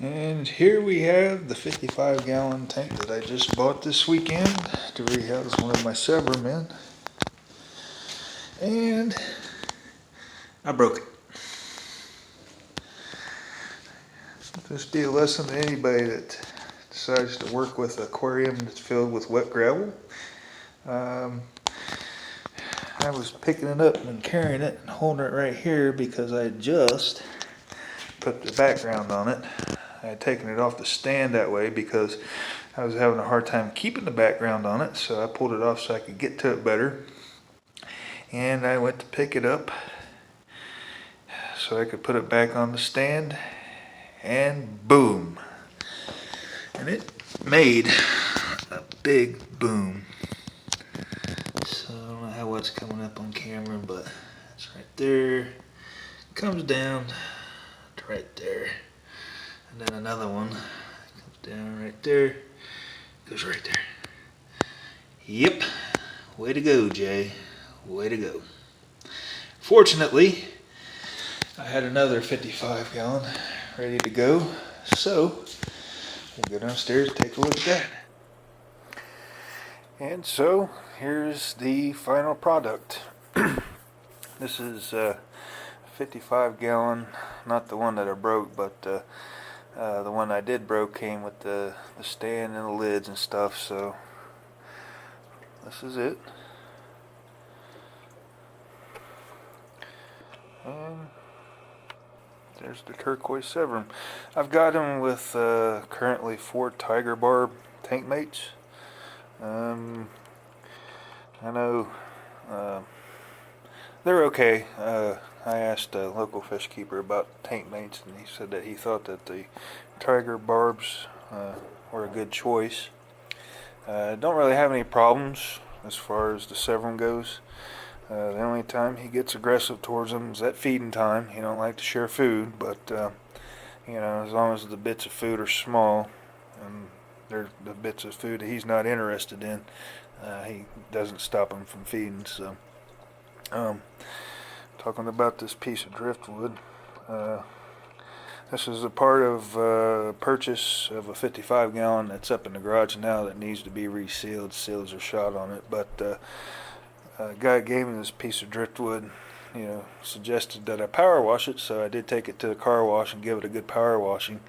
And here we have the 55-gallon tank that I just bought this weekend to rehouse one of my Severum in. And I broke it. This be a lesson to anybody that decides to work with an aquarium that's filled with wet gravel. I was picking it up and carrying it and holding it right here because I just put the background on it. I had taken it off the stand that way because I was having a hard time keeping the background on it, so I pulled it off so I could get to it better. And I went to pick it up so I could put it back on the stand, and boom. And it made a big boom. So I don't know how what's coming up on camera, but it's right there. Comes down to right there. And then another one comes down right there, goes right there. Yep, way to go, Jay, way to go. Fortunately, I had another 55-gallon ready to go, so we'll go downstairs and take a look at that. And so, here's the final product. This is a 55-gallon, not the one that I broke, but the one I did broke came with the stand and the lids and stuff, so this is it. There's the turquoise Severum. I've got them with currently 4 tiger barb tank mates. I know they're okay. I asked a local fish keeper about tank mates, and he said that he thought that the tiger barbs were a good choice. Don't really have any problems as far as the Severum goes. The only time he gets aggressive towards them is at feeding time. He don't like to share food, but you know, as long as the bits of food are small and they're the bits of food that he's not interested in, he doesn't stop them from feeding. So talking about this piece of driftwood, this is a part of purchase of a 55-gallon that's up in the garage now that needs to be resealed. Seals are shot on it, but a guy gave me this piece of driftwood, you know, suggested that I power wash it, so I did take it to the car wash and give it a good power washing.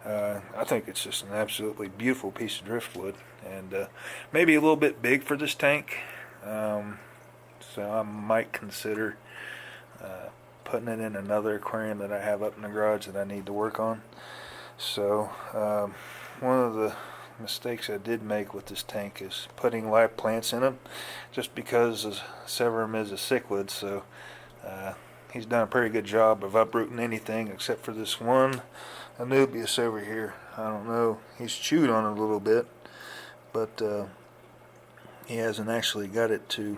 I think it's just an absolutely beautiful piece of driftwood, and maybe a little bit big for this tank, so I might consider putting it in another aquarium that I have up in the garage that I need to work on. So one of the mistakes I did make with this tank is putting live plants in them, just because Severum is a cichlid, so he's done a pretty good job of uprooting anything except for this one Anubias over here. I don't know, he's chewed on it a little bit, but he hasn't actually got it to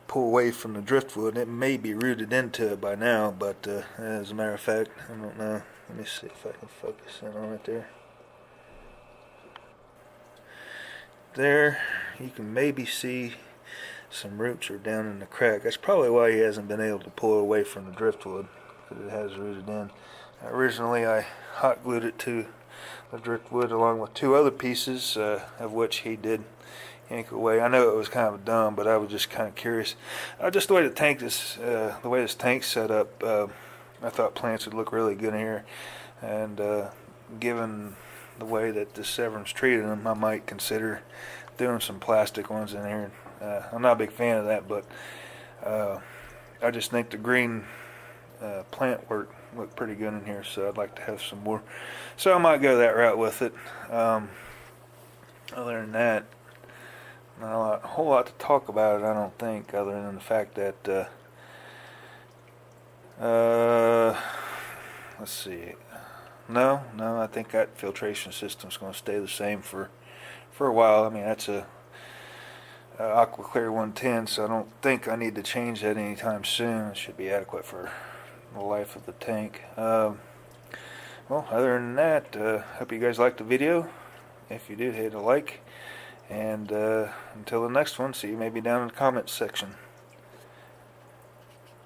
pull away from the driftwood. It may be rooted into it by now, but as a matter of fact, I don't know. Let me see if I can focus in on it there. There, you can maybe see some roots are down in the crack. That's probably why he hasn't been able to pull it away from the driftwood, because it has rooted in. Originally, I hot glued it to the driftwood along with 2 other pieces, of which he did yank away. I know it was kind of dumb, but I was just kind of curious. Just the way the tank is, the way this tank's set up, I thought plants would look really good in here, and given the way that the Severum's treated them, I might consider doing some plastic ones in here. I'm not a big fan of that, but I just think the green plant work looked pretty good in here, so I'd like to have some more. So I might go that route with it. Other than that, not a whole lot to talk about it, I don't think, other than the fact that let's see. No, I think that filtration system's going to stay the same for a while. I mean, that's a Aqua Clear 110, so I don't think I need to change that anytime soon. It should be adequate for the life of the tank. Well, other than that, hope you guys liked the video. If you did, hit a like, and until the next one, see you maybe down in the comments section.